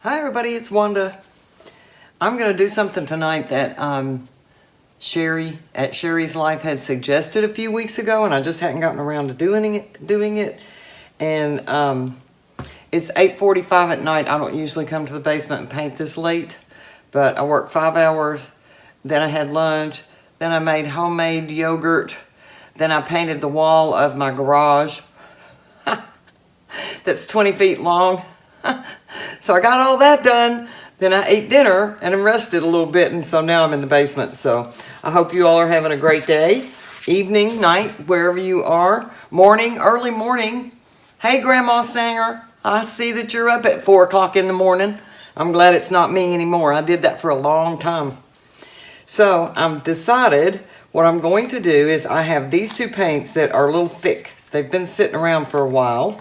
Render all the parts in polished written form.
Hi everybody, it's Wanda. I'm going to do something tonight that Sherry at Sherry's Life had suggested a few weeks ago, and I just hadn't gotten around to doing it. And it's 8:45 at night. I don't usually come to the basement and paint this late, but I worked 5 hours. Then I had lunch. Then I made homemade yogurt. Then I painted the wall of my garage that's 20 feet long. So I got all that done. Then I ate dinner and I rested a little bit, and so now I'm in the basement. So I hope you all are having a great day, evening, night, wherever you are. Morning, early morning. Hey, Grandma Sanger, I see that you're up at 4 o'clock in the morning. I'm glad it's not me anymore. I did that for a long time. So I've decided what I'm going to do is I have these two paints that are a little thick. They've been sitting around for a while.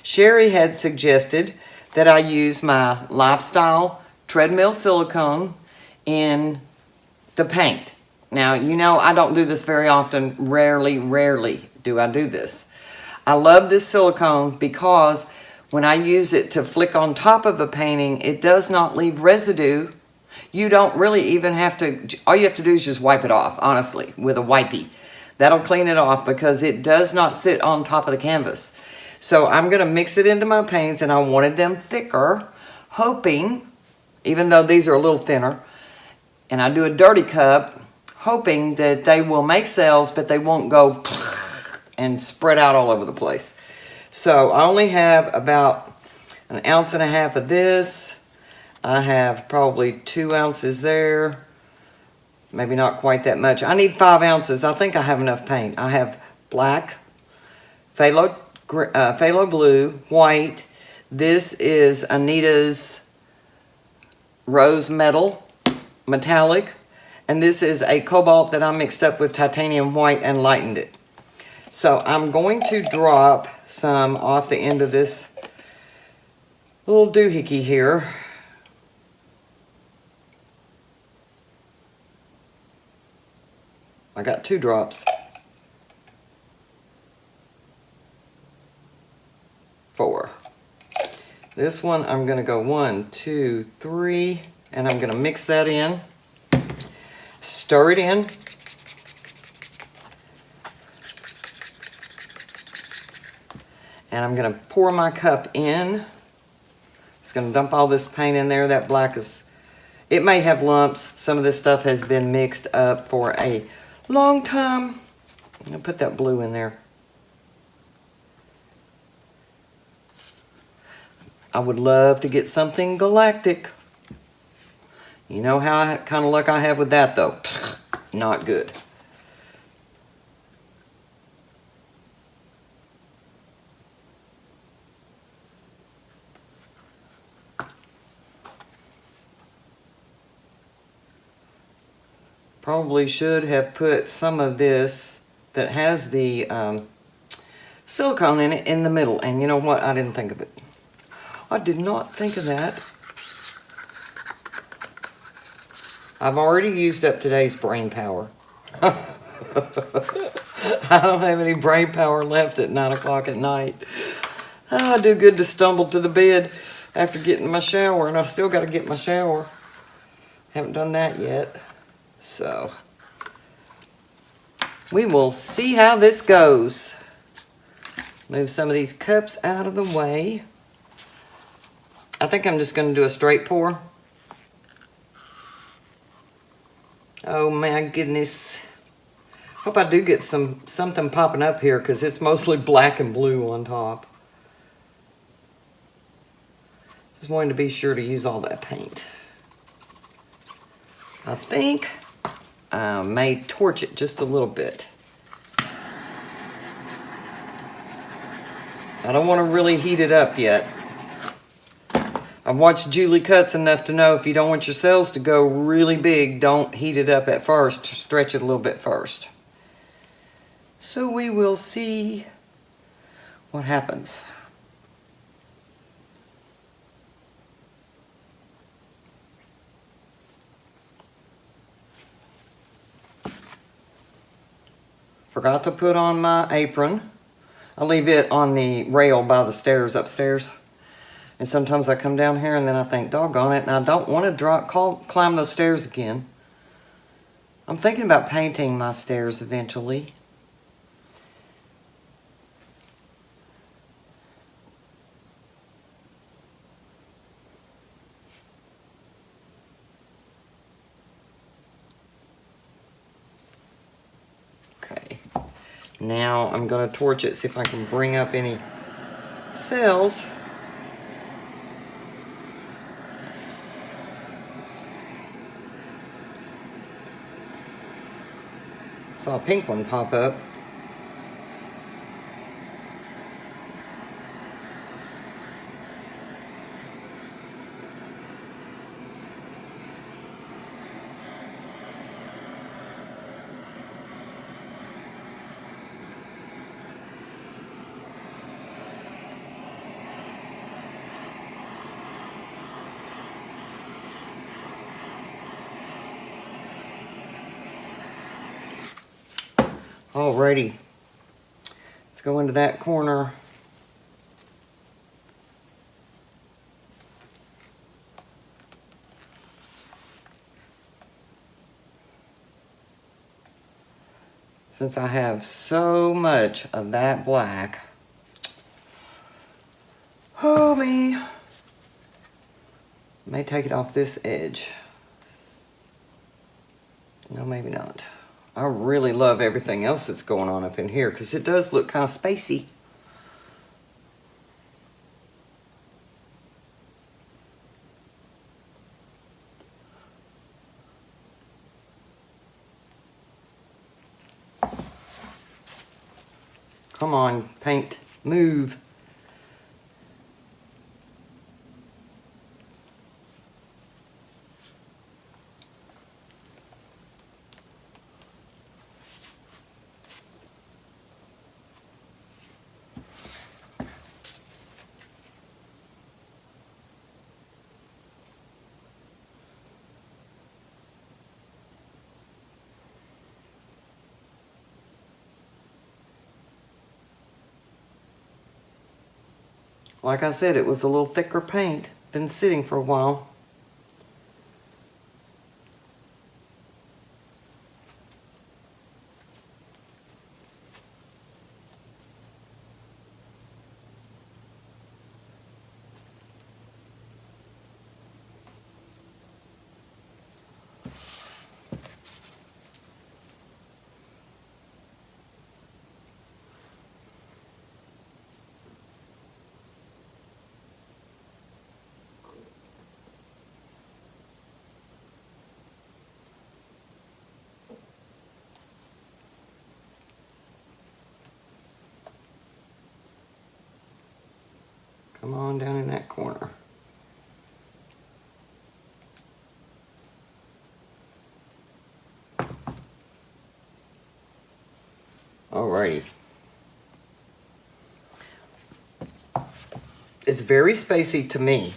Sherry had suggested that I use my Lifestyle Treadmill Silicone in the paint. Now, you know I don't do this very often. Rarely do I do this. I love this silicone because when I use it to flick on top of a painting, it does not leave residue. You don't really even have to, all you have to do is just wipe it off, honestly, with a wipey. That'll clean it off because it does not sit on top of the canvas. So I'm going to mix it into my paints, and I wanted them thicker, hoping, even though these are a little thinner, and I do a dirty cup, hoping that they will make cells, but they won't go and spread out all over the place. So I only have about 1.5 ounces of this. I have probably 2 ounces there. Maybe not quite that much. I need 5 ounces. I think I have enough paint. I have black, phthalo blue, white. This is Anita's rose metallic. And this is a cobalt that I mixed up with titanium white and lightened it. So I'm going to drop some off the end of this little doohickey here. I got 2 drops. 4. This one I'm going to go 1, 2, 3, and I'm going to mix that in. Stir it in. And I'm going to pour my cup in. Just going to dump all this paint in there. That black is, it may have lumps. Some of this stuff has been mixed up for a long time. I'm going to put that blue in there. I would love to get something galactic. You know how kind of luck I have with that, though. Not good. Probably should have put some of this that has the silicone in it in the middle. And you know what? I didn't think of it. I did not think of that. I've already used up today's brain power. I don't have any brain power left at 9 o'clock at night. I do good to stumble to the bed after getting my shower, and I've still got to get my shower. Haven't done that yet. So, we will see how this goes. Move some of these cups out of the way. I think I'm just going to do a straight pour. Oh my goodness. Hope I do get something popping up here, because it's mostly black and blue on top. Just wanted to be sure to use all that paint. I think I may torch it just a little bit. I don't want to really heat it up yet. I've watched Julie Cuts enough to know if you don't want your cells to go really big, don't heat it up at first. Stretch it a little bit first. So we will see what happens. Forgot to put on my apron. I leave it on the rail by the stairs upstairs. And sometimes I come down here and then I think, doggone it, and I don't want to climb those stairs again. I'm thinking about painting my stairs eventually. Okay, now I'm going to torch it, see if I can bring up any cells. Saw a pink one pop up. Alrighty, let's go into that corner. Since I have so much of that black, oh me, may take it off this edge. No, maybe not. I really love everything else that's going on up in here because it does look kind of spacey. Come on, paint, move. Like I said, it was a little thicker paint. Been sitting for a while. Come on down in that corner. Alrighty. It's very spacey to me.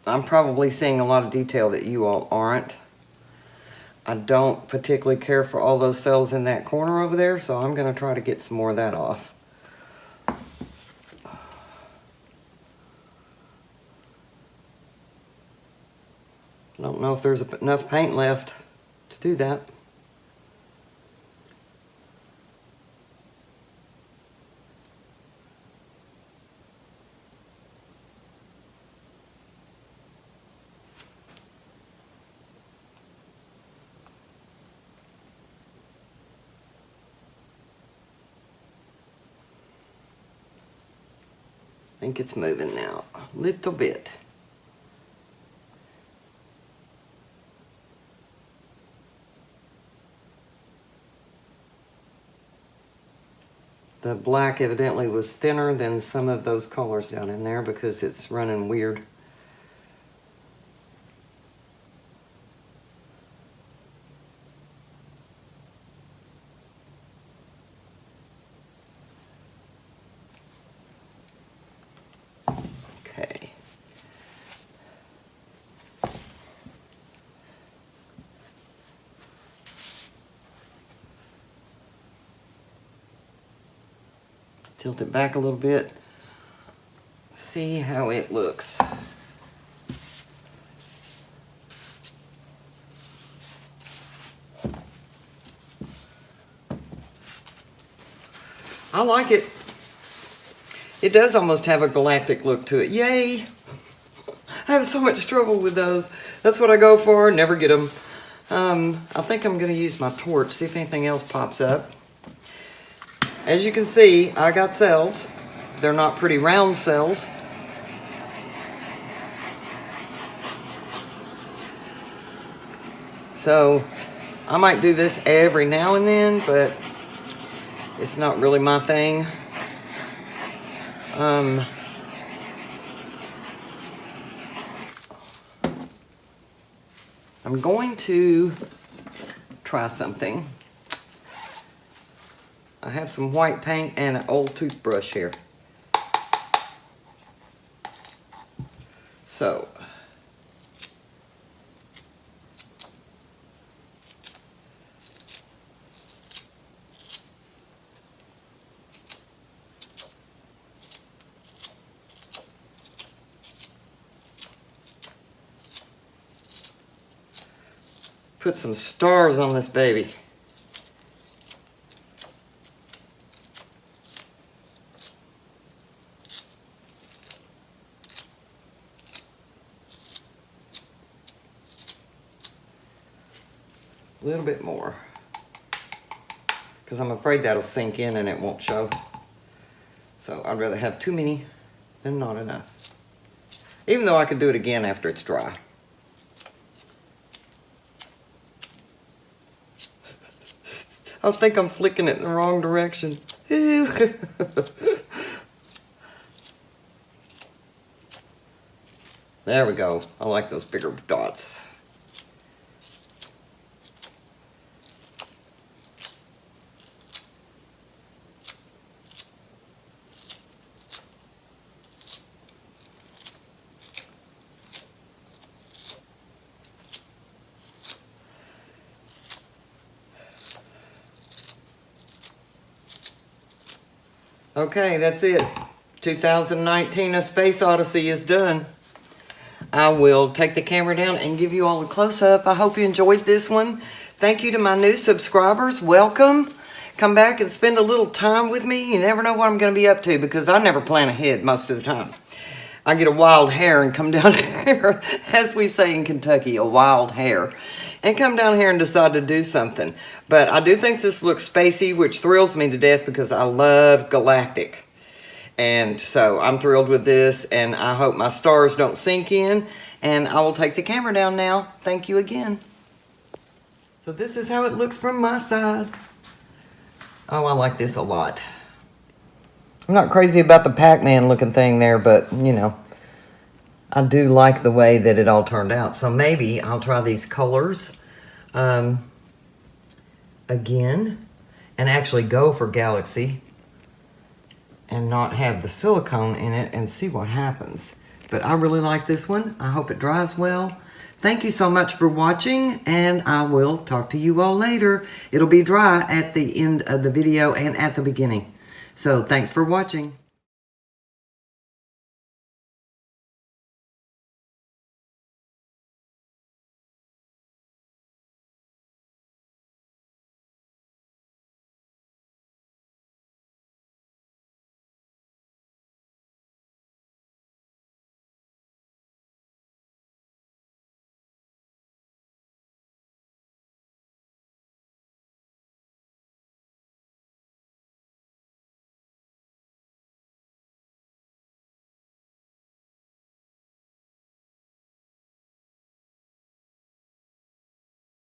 I'm probably seeing a lot of detail that you all aren't. I don't particularly care for all those cells in that corner over there, so I'm going to try to get some more of that off. I don't know if there's enough paint left to do that. I think it's moving now, a little bit. The black evidently was thinner than some of those colors down in there because it's running weird. Okay. Tilt it back a little bit. see how it looks. I like it. It does almost have a galactic look to it. Yay! I have so much trouble with those. That's what I go for, never get them. I think I'm gonna use my torch, see if anything else pops up. As you can see, I got cells. They're not pretty round cells. So I might do this every now and then, but it's not really my thing. I'm going to try something. I have some white paint and an old toothbrush here. So, put some stars on this baby. A little bit more, because I'm afraid that'll sink in and it won't show. So I'd rather have too many than not enough. Even though I could do it again after it's dry. I think I'm flicking it in the wrong direction. There we go. I like those bigger dots. Okay, that's it. 2019 A Space Odyssey is done. I will take the camera down and give you all a close-up. I hope you enjoyed this one. Thank you to my new subscribers. Welcome. Come back and spend a little time with me. You never know what I'm going to be up to because I never plan ahead most of the time. I get a wild hair and come down here, as we say in Kentucky, a wild hair, and come down here and decide to do something. But I do think this looks spacey, which thrills me to death because I love galactic. And so I'm thrilled with this, and I hope my stars don't sink in, and I will take the camera down now. Thank you again. So this is how it looks from my side. Oh, I like this a lot. I'm not crazy about the Pac-Man looking thing there, but, you know, I do like the way that it all turned out. So maybe I'll try these colors again and actually go for Galaxy and not have the silicone in it and see what happens. But I really like this one. I hope it dries well. Thank you so much for watching, and I will talk to you all later. It'll be dry at the end of the video and at the beginning. So thanks for watching.